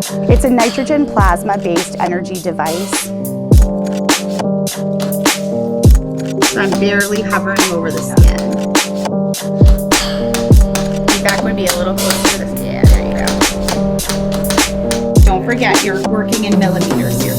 It's a nitrogen plasma-based energy device. So I'm barely hovering over the skin. Feedback would be a little closer to the skin. Yeah, there you go. Don't forget, you're working in millimeters here.